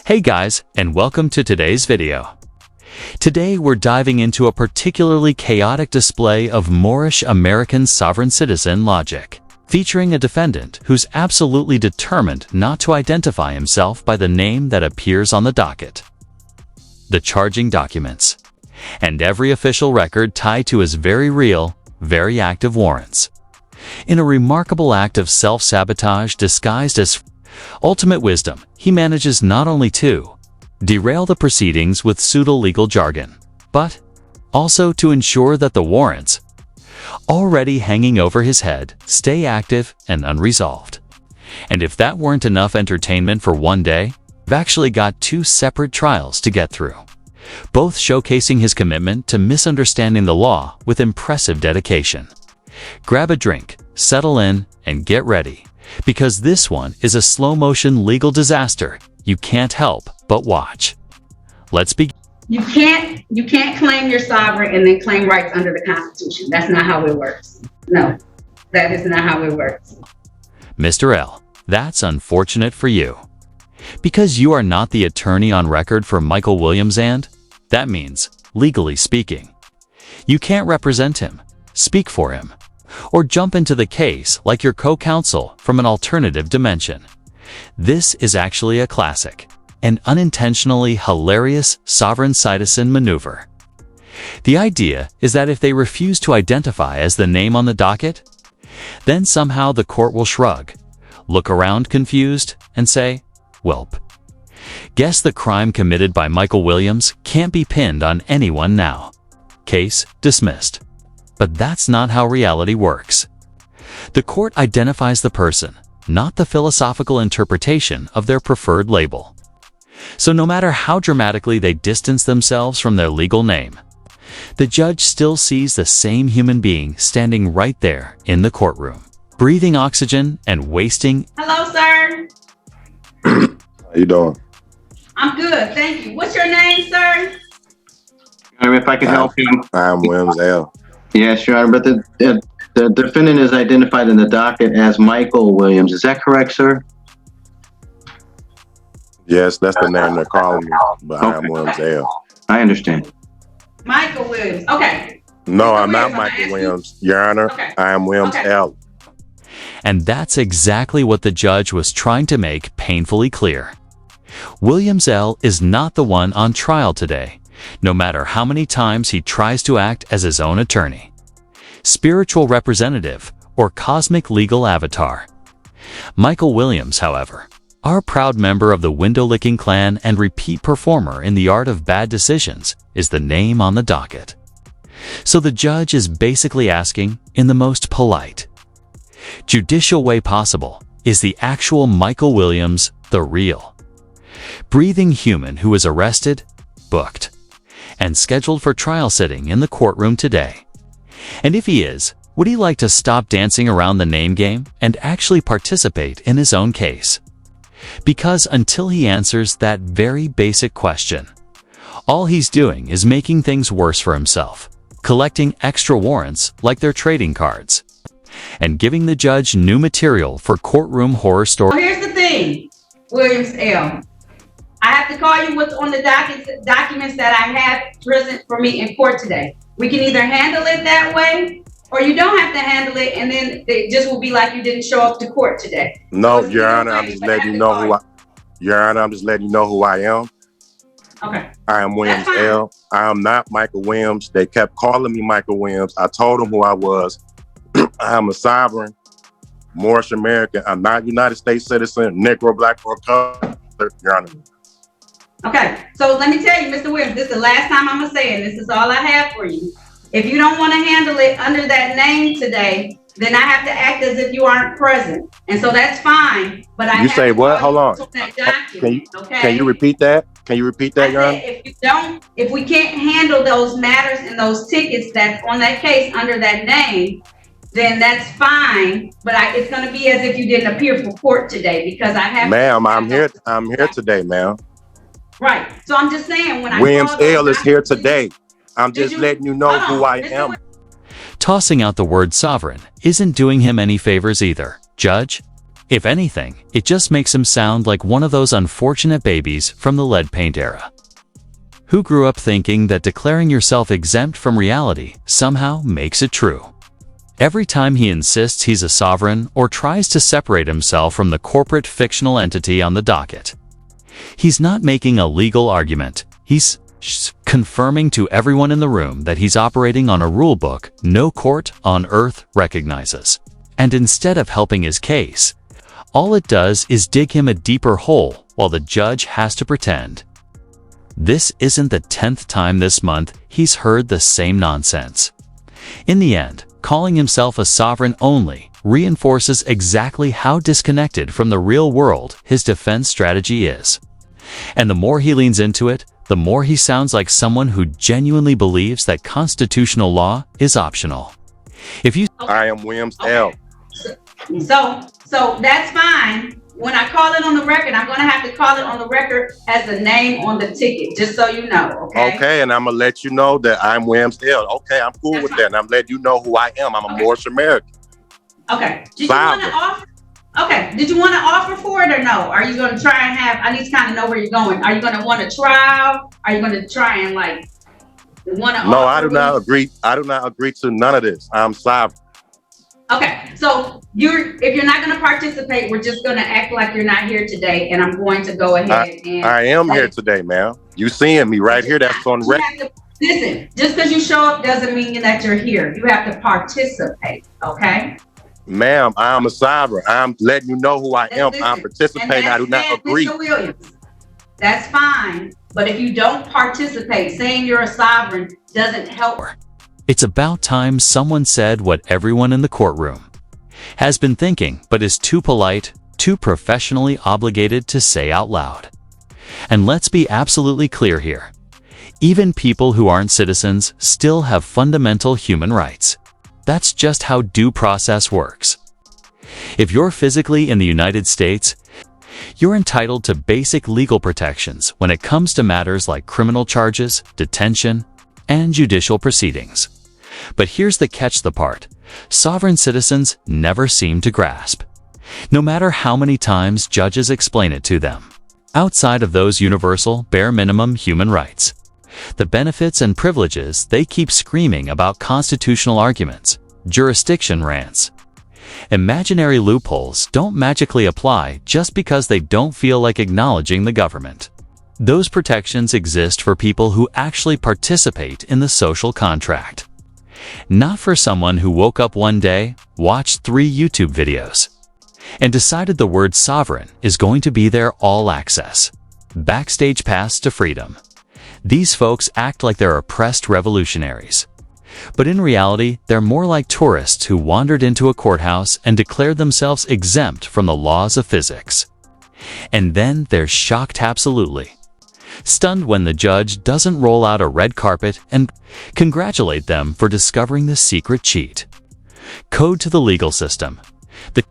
Hey guys, and welcome to today's video. Today we're diving into a particularly chaotic display of Moorish American sovereign citizen logic, featuring a defendant who's absolutely determined not to identify himself by the name that appears on the docket. The charging documents, and every official record tied to his very real, very active warrants. In a remarkable act of self-sabotage disguised as ultimate wisdom, he manages not only to derail the proceedings with pseudo-legal jargon, but also to ensure that the warrants, already hanging over his head, stay active and unresolved. And if that weren't enough entertainment for one day, we've actually got two separate trials to get through, both showcasing his commitment to misunderstanding the law with impressive dedication. Grab a drink, settle in, and get ready, because this one is a slow-motion legal disaster you can't help but watch. Let's begin. You can't claim you're sovereign and then claim rights under the Constitution. That's not how it works. No, that is not how it works. Mr. L, that's unfortunate for you, because you are not the attorney on record for Michael Williams, and that means, legally speaking, you can't represent him, speak for him, or jump into the case like your co-counsel from an alternative dimension. This is actually a classic, an unintentionally hilarious sovereign citizen maneuver. The idea is that if they refuse to identify as the name on the docket, then somehow the court will shrug, look around confused, and say, "Welp. Guess the crime committed by Michael Williams can't be pinned on anyone now. Case dismissed." But that's not how reality works. The court identifies the person, not the philosophical interpretation of their preferred label. So no matter how dramatically they distance themselves from their legal name, the judge still sees the same human being standing right there in the courtroom, breathing oxygen and wasting. Hello, sir. How you doing? I'm good, thank you. What's your name, sir? If I can help you. I'm Williams L. Yes, Your Honor, but the defendant is identified in the docket as Michael Williams. Is that correct, sir? Yes, that's the name they're calling me, but I am Okay. Williams L. I understand. Michael Williams. Okay. No, Mr. I'm not Williams, Michael I'm Williams, Your Honor. Okay. I am Williams Okay. L. And that's exactly what the judge was trying to make painfully clear. Williams L is not the one on trial today, no matter how many times he tries to act as his own attorney, spiritual representative, or cosmic legal avatar. Michael Williams, however, our proud member of the window-licking clan and repeat performer in the art of bad decisions, is the name on the docket. So the judge is basically asking, in the most polite, judicial way possible, is the actual Michael Williams the real, breathing human who was arrested, booked, and scheduled for trial sitting in the courtroom today? And if he is, would he like to stop dancing around the name game and actually participate in his own case? Because until he answers that very basic question, all he's doing is making things worse for himself, collecting extra warrants like they're trading cards, and giving the judge new material for courtroom horror So stories. here's the thing, Williams L. I have to call you what's on the documents that I have present for me in court today. We can either handle it that way, or you don't have to handle it, and then it just will be like you didn't show up to court today. No, So it's Your either Honor, I'm way, just but I letting have you to know call who I. Your Honor, I'm just letting you know who I am. Okay. I am Williams That's fine. L. I am not Michael Williams. They kept calling me Michael Williams. I told them who I was. I am a sovereign, Moorish American. I'm not United States citizen, Negro, Black, or color, Your Honor. Okay, so let me tell you, Mr. Williams, this is the last time I'm gonna say it, and this is all I have for you. If you don't want to handle it under that name today, then I have to act as if you aren't present. And so that's fine, but I You have say to what? call you Hold on. what's that document, okay? Can you repeat that? Can you repeat that, I Your Honor? said, if we can't handle those matters and those tickets that's on that case under that name, then that's fine, but it's gonna be as if you didn't appear for court today, because I have. Ma'am, I'm here today, ma'am. Right, so I'm just saying, when I. Williams call those L is here documents- today. I'm Did just you- letting you know Hold who on, I Mr. am. Tossing out the word sovereign isn't doing him any favors either, Judge. If anything, it just makes him sound like one of those unfortunate babies from the lead paint era, who grew up thinking that declaring yourself exempt from reality somehow makes it true. Every time he insists he's a sovereign or tries to separate himself from the corporate fictional entity on the docket, he's not making a legal argument. He's confirming to everyone in the room that he's operating on a rule book no court on earth recognizes. And instead of helping his case, all it does is dig him a deeper hole while the judge has to pretend. This isn't the 10th time this month he's heard the same nonsense. In the end, calling himself a sovereign only reinforces exactly how disconnected from the real world his defense strategy is. And the more he leans into it, the more he sounds like someone who genuinely believes that constitutional law is optional. If you I am Williams L. So that's fine. When I call it on the record, I'm going to have to call it on the record as the name on the ticket, just so you know, okay? Okay, and I'm going to let you know that I'm Williams L. Okay, I'm cool with that, and I'm letting you know who I am. I'm a Moorish American. Okay. Did you want to offer? Okay. Did you want to offer for it or no? Are you going to try and have? I need to kind of know where you're going. Are you going to want a trial? Are you going to try and want to? No, I do not agree. I do not agree to none of this. I'm sovereign. Okay. So if you're not going to participate, we're just going to act like you're not here today, and I'm going to go ahead and. I am here today, ma'am. You seeing me right here? That's on record. Listen, just because you show up doesn't mean that you're here. You have to participate. Okay. Ma'am, I'm a sovereign. I'm letting you know who I am. I'm participating. I do not agree. Mr. Williams, that's fine. But if you don't participate, saying you're a sovereign doesn't help. It's about time someone said what everyone in the courtroom has been thinking, but is too polite, too professionally obligated to say out loud. And let's be absolutely clear here. Even people who aren't citizens still have fundamental human rights. That's just how due process works. If you're physically in the United States, you're entitled to basic legal protections when it comes to matters like criminal charges, detention, and judicial proceedings. But here's the catch, the part sovereign citizens never seem to grasp, no matter how many times judges explain it to them. Outside of those universal, bare minimum human rights, the benefits and privileges they keep screaming about, constitutional arguments, jurisdiction rants, imaginary loopholes don't magically apply just because they don't feel like acknowledging the government. Those protections exist for people who actually participate in the social contract, not for someone who woke up one day, watched 3 YouTube videos, and decided the word sovereign is going to be their all access backstage pass to freedom. These folks act like they're oppressed revolutionaries. But in reality, they're more like tourists who wandered into a courthouse and declared themselves exempt from the laws of physics. And then they're shocked absolutely, stunned when the judge doesn't roll out a red carpet and congratulate them for discovering the secret cheat code to the legal system. The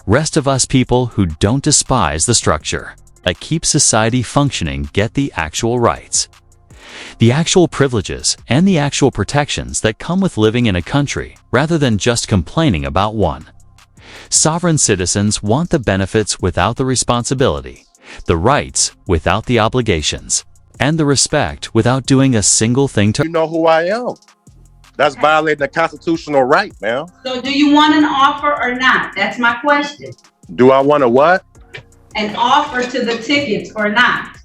rest of us people who don't despise the structure that keeps society functioning get the actual rights, the actual privileges, and the actual protections that come with living in a country rather than just complaining about one. Sovereign citizens want the benefits without the responsibility, the rights without the obligations, and the respect without doing a single thing to. You know who I am. That's violating the constitutional right, man. So do you want an offer or not? That's my question. Do I want a what? An offer to the tickets or not?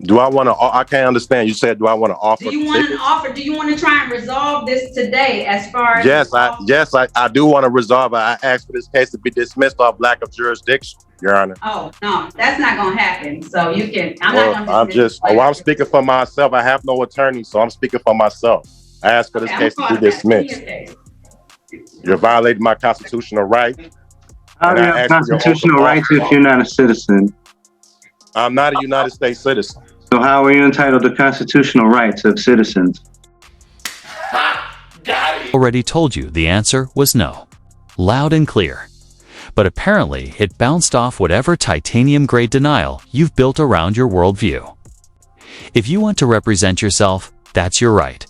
Do I want to? I can't understand. You said, do I want to offer? Do you want an offer? Do you want to try and resolve this today as far as? Yes, I do want to resolve it. I asked for this case to be dismissed off lack of jurisdiction, Your Honor. Oh, no, that's not going to happen. So you can, I'm not going to. I'm speaking for myself. I have no attorney, so I'm speaking for myself. I asked for this case to be dismissed. You're violating my constitutional right. How do you have constitutional rights if you're not a citizen? I'm not a United States citizen. So how are you entitled to constitutional rights of citizens? Already told you the answer was no. Loud and clear. But apparently it bounced off whatever titanium-grade denial you've built around your worldview. If you want to represent yourself, that's your right.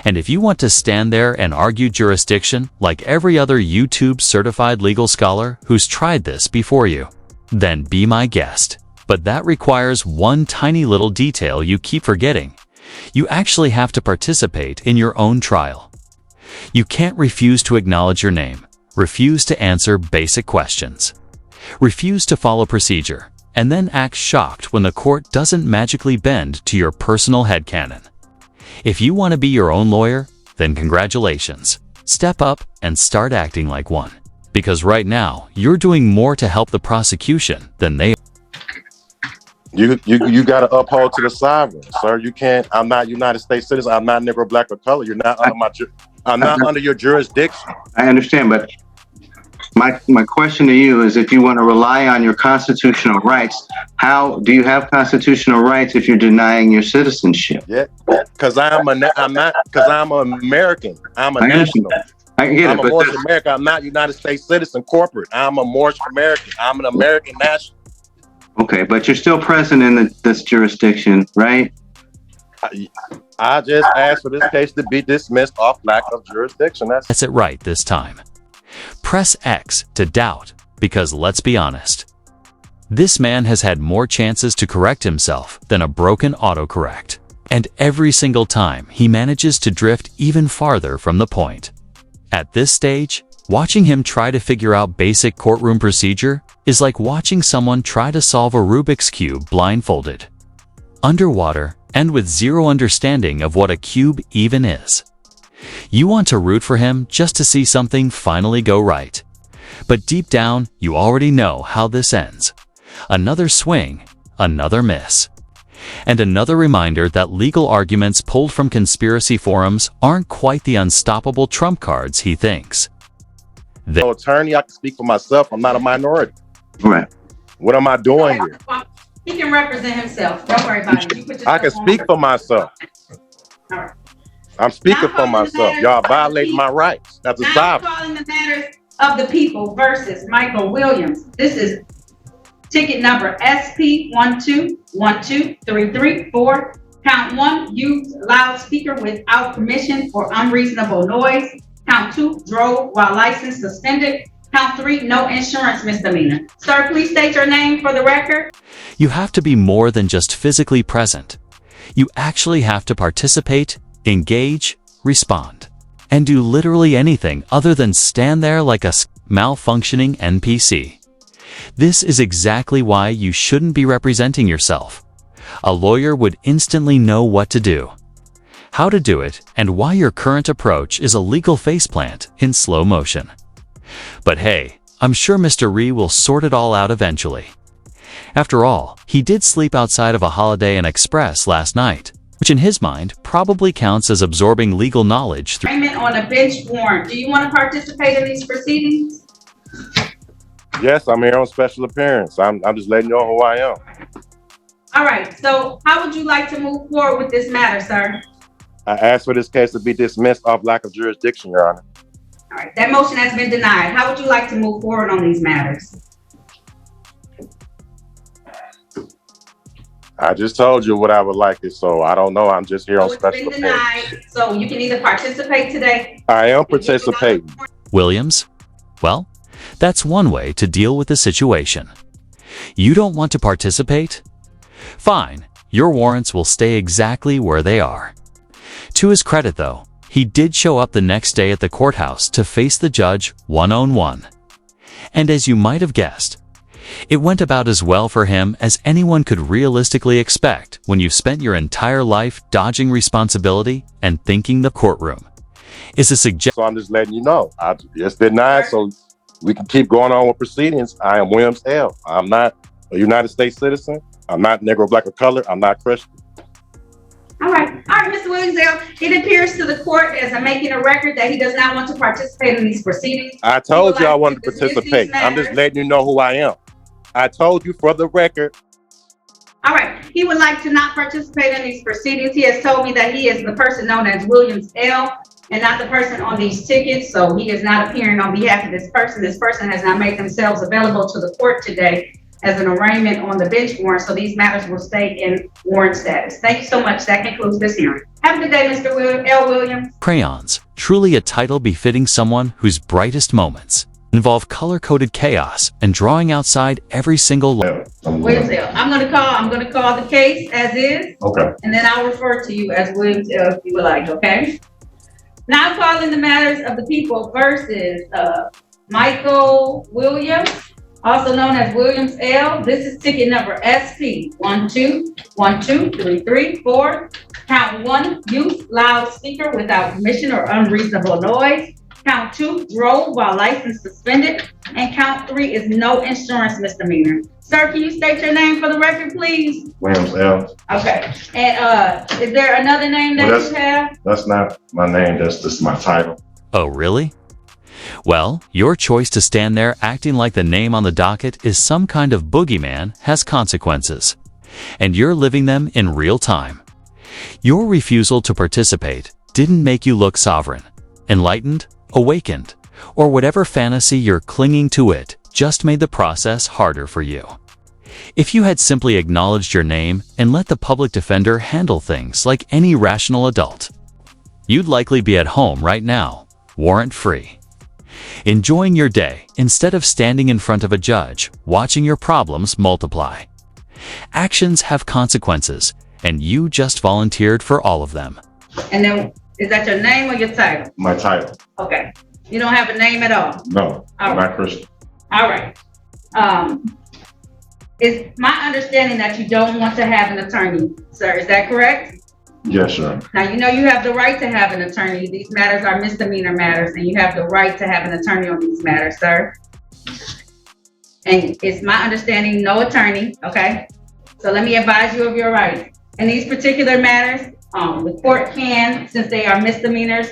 And if you want to stand there and argue jurisdiction like every other YouTube certified legal scholar who's tried this before you, then be my guest. But that requires one tiny little detail you keep forgetting. You actually have to participate in your own trial. You can't refuse to acknowledge your name, refuse to answer basic questions, refuse to follow procedure, and then act shocked when the court doesn't magically bend to your personal headcanon. If you want to be your own lawyer, then congratulations. Step up and start acting like one. Because right now, you're doing more to help the prosecution than they are. You got to uphold to the sovereign, sir. You can't. I'm not United States citizen. I'm not Negro, black, or color. You're not under I'm not under your jurisdiction. I understand, but my question to you is, if you want to rely on your constitutional rights, how do you have constitutional rights if you're denying your citizenship? Yeah, because I'm an American. I'm a national. I get I'm it, a Moorish American. I'm not United States citizen corporate. I'm a Moorish American. I'm an American national. Okay, but you're still present in this jurisdiction, right? I just asked for this case to be dismissed off lack of jurisdiction. That's it right this time. Press X to doubt, because let's be honest. This man has had more chances to correct himself than a broken autocorrect. And every single time he manages to drift even farther from the point. At this stage, watching him try to figure out basic courtroom procedure is like watching someone try to solve a Rubik's Cube blindfolded, underwater, and with zero understanding of what a cube even is. You want to root for him just to see something finally go right. But deep down, you already know how this ends. Another swing, another miss. And another reminder that legal arguments pulled from conspiracy forums aren't quite the unstoppable trump cards he thinks. No attorney, I can speak for myself. I'm not a minority. Right. What am I doing here? He can represent himself. Don't worry about it. I can speak for myself. All right. I'm speaking for myself. Y'all violating my rights. That's a Now sovereign. calling the matters of the people versus Michael Williams. This is ticket number SP 1212334. Count 1, use loudspeaker without permission or unreasonable noise. Count 2, drove while license suspended. Count 3, no insurance misdemeanor. Sir, please state your name for the record. You have to be more than just physically present. You actually have to participate, engage, respond, and do literally anything other than stand there like a malfunctioning NPC. This is exactly why you shouldn't be representing yourself. A lawyer would instantly know what to do, how to do it, and why your current approach is a legal faceplant in slow motion. But hey, I'm sure Mr. Ree will sort it all out eventually. After all, he did sleep outside of a Holiday Inn Express last night, which in his mind probably counts as absorbing legal knowledge through On a bench warrant. Do you want to participate in these proceedings? Yes, I'm here on special appearance. I'm just letting you know who I am. All right. So how would you like to move forward with this matter, sir? I asked for this case to be dismissed off lack of jurisdiction, Your Honor. All right. That motion has been denied. How would you like to move forward on these matters? I just told you what I would like it, so I don't know. I'm just here on So it's special been appearance. denied. So you can either participate today. I am participating. Williams? Well, that's one way to deal with the situation. You don't want to participate? Fine, your warrants will stay exactly where they are. To his credit, though, he did show up the next day at the courthouse to face the judge one-on-one. And as you might have guessed, it went about as well for him as anyone could realistically expect when you've spent your entire life dodging responsibility and thinking the courtroom is a suggestion. So I'm just letting you know. It's denied, so we can keep going on with proceedings. I am Williams L. I'm not a United States citizen. I'm not Negro, black, or color. I'm not Christian. All right, Mr. Williams, it appears to the court as I'm making a record that he does not want to participate in these proceedings. I told you I like wanted to participate. I'm just letting you know who I am. I told you for the record. All right, he would like to not participate in these proceedings. He has told me that he is the person known as Williams L. and not the person on these tickets, so he is not appearing on behalf of this person. This person has not made themselves available to the court today. as an arraignment on the bench warrant, so these matters will stay in warrant status. Thank you so much. That concludes this hearing. Have a good day, Mr. L. Williams. Crayons, truly a title befitting someone whose brightest moments involve color-coded chaos and drawing outside every single Williams L. I'm gonna call the case as is. Okay. And then I'll refer to you as Williams L. if you would like, okay? Now calling the matters of the people versus Michael Williams, also known as Williams L. This is ticket number SP 12123334. Count 1, use loudspeaker without permission or unreasonable noise. Count 2, drove while license suspended. And count 3 is no insurance misdemeanor. Sir, can you state your name for the record, please? Williams L. Okay. And is there another name that you have? That's not my name. That's just my title. Oh, really? Well, your choice to stand there acting like the name on the docket is some kind of boogeyman has consequences, and you're living them in real time. Your refusal to participate didn't make you look sovereign, enlightened, awakened, or whatever fantasy you're clinging to. It just made the process harder for you. If you had simply acknowledged your name and let the public defender handle things like any rational adult, you'd likely be at home right now, warrant-free, enjoying your day instead of standing in front of a judge, watching your problems multiply. Actions have consequences, and you just volunteered for all of them. And then, is that your name or your title? My title. Okay. You don't have a name at all? No, All I'm right. not Christian. All right. It's my understanding that you don't want to have an attorney, sir. Is that correct? Yes, sir. Now, you know you have the right to have an attorney. These matters are misdemeanor matters, and you have the right to have an attorney on these matters, sir. And it's my understanding, no attorney, okay? So let me advise you of your rights. In these particular matters, the court can, since they are misdemeanors,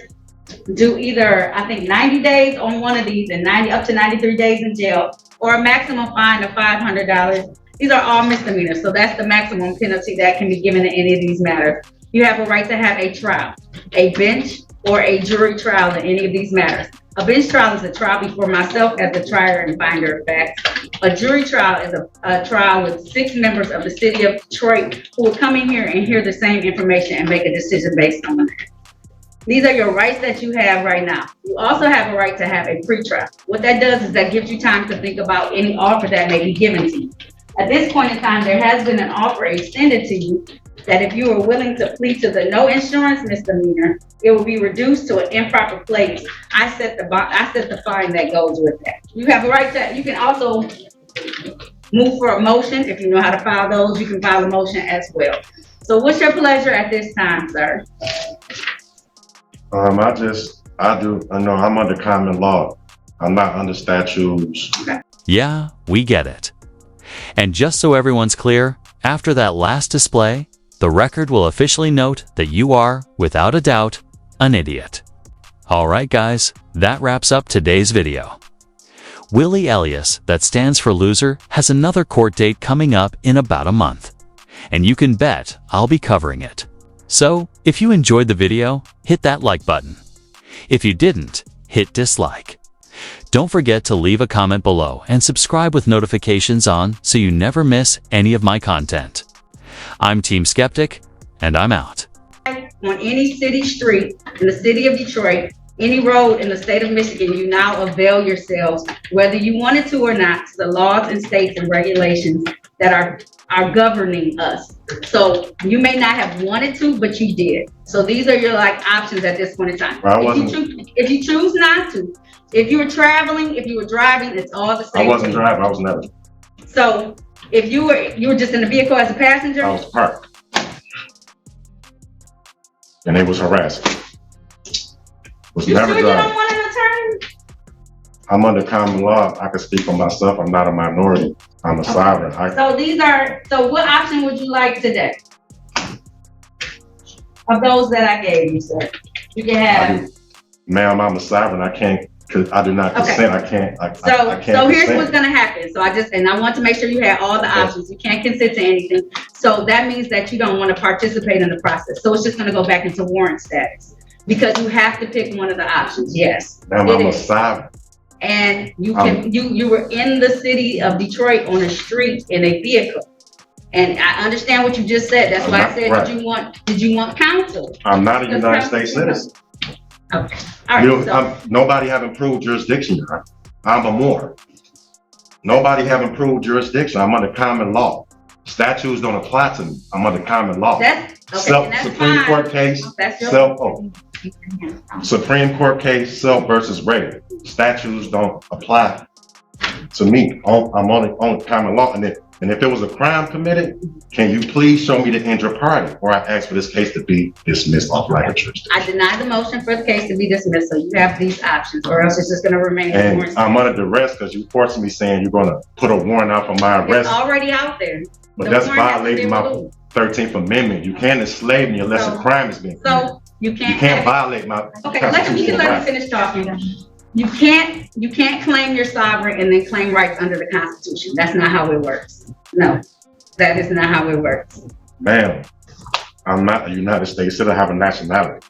do either, I think, 90 days on one of these and up to 93 days in jail, or a maximum fine of $500. These are all misdemeanors, so that's the maximum penalty that can be given in any of these matters. You have a right to have a trial, a bench, or a jury trial in any of these matters. A bench trial is a trial before myself as the trier and finder of facts. A jury trial is a trial with 6 members of the city of Detroit who will come in here and hear the same information and make a decision based on that. These are your rights that you have right now. You also have a right to have a pretrial. What that does is that gives you time to think about any offer that may be given to you. At this point in time, there has been an offer extended to you that if you are willing to plead to the no insurance misdemeanor, it will be reduced to an improper place. I set the fine that goes with that. You have a right to, you can also move for a motion. If you know how to file those, you can file a motion as well. So what's your pleasure at this time, sir? I'm under common law. I'm not under statutes. Okay. Yeah, we get it. And just so everyone's clear, after that last display, the record will officially note that you are, without a doubt, an idiot. Alright guys, that wraps up today's video. Willie Elias, that stands for loser, has another court date coming up in about a month. And you can bet I'll be covering it. So, if you enjoyed the video, hit that like button. If you didn't, hit dislike. Don't forget to leave a comment below and subscribe with notifications on so you never miss any of my content. I'm Team Skeptic, and I'm out. On any city street in the city of Detroit, any road in the state of Michigan, you now avail yourselves, whether you wanted to or not, to the laws and states and regulations that are governing us. So you may not have wanted to, but you did. So these are your options at this point in time. If you choose not to, if you were traveling, if you were driving, it's all the same. I wasn't driving. I was never. So if you were just in the vehicle as a passenger? I was parked. And they was harassing. Was You never sure you driving. don't want an attorney? I'm under common law. I can speak for myself. I'm not a minority. I'm a sovereign. So what option would you like today? Of those that I gave you, sir. You can have. Ma'am, I'm a sovereign. I can't, I do not consent. I can't. I can't So here's consent. what's gonna happen. So I want to make sure you have all the options. You can't consent to anything. So that means that you don't want to participate in the process. So it's just gonna go back into warrant status because you have to pick one of the options. Yes. Ma'am, I'm a sovereign. and you were in the city of Detroit on a street in a vehicle. And I understand what you just said. That's why I said, right. Did you want counsel? I'm not a United States citizen. Okay. All right. Nobody haven't proved jurisdiction. I'm a Moor. Nobody haven't proved jurisdiction. I'm under common law. Statutes don't apply to me. I'm under common law. Supreme Court case. Supreme Court case, Self versus Ray. Statutes don't apply to me. I'm on common law. And if there was a crime committed, can you please show me the injured party? Or I ask for this case to be dismissed off lack of jurisdiction. I deny the motion for the case to be dismissed, so you have these options, or else it's just gonna remain. And I'm under duress because you forcing me saying you're gonna put a warrant out for my arrest. It's already out there. But that's violating my 13th Amendment. You can't enslave me unless a crime has been committed. So you can't violate my let me finish talking. You can't claim you're sovereign and then claim rights under the Constitution. That's not how it works. No, that is not how it works. Ma'am, I'm not a United States citizen. I have a nationality.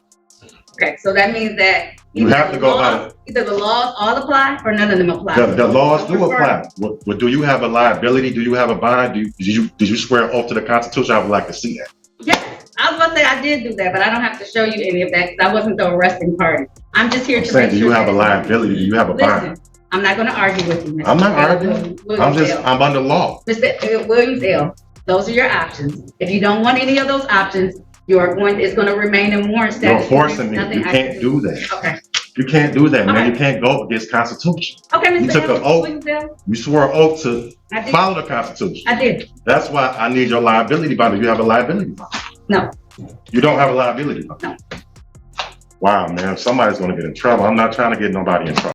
Okay, so that means that you have to go by either the laws all apply or none of them apply. The laws do apply. What do you have a liability? Do you have a bond? Did you swear an oath to the Constitution? I would like to see that. Yes. I was gonna say I did do that, but I don't have to show you any of that because I wasn't the arresting party. I'm just here to say, do you have a liability? Do you have a bond? I'm not gonna argue with you, Mr. I'm not arguing. I'm under law. Mr. Williams L. Those are your options. If you don't want any of those options, it's gonna remain in warrant statute. You're forcing me. You can't do that. Okay. You can't do that, man. You can't go against Constitution. Okay, Mr. You took an oath. You swore an oath to follow the Constitution. I did. That's why I need your liability bond. Do you have a liability bond? No. You don't have a liability bond? No. Wow, man. Somebody's going to get in trouble. I'm not trying to get nobody in trouble.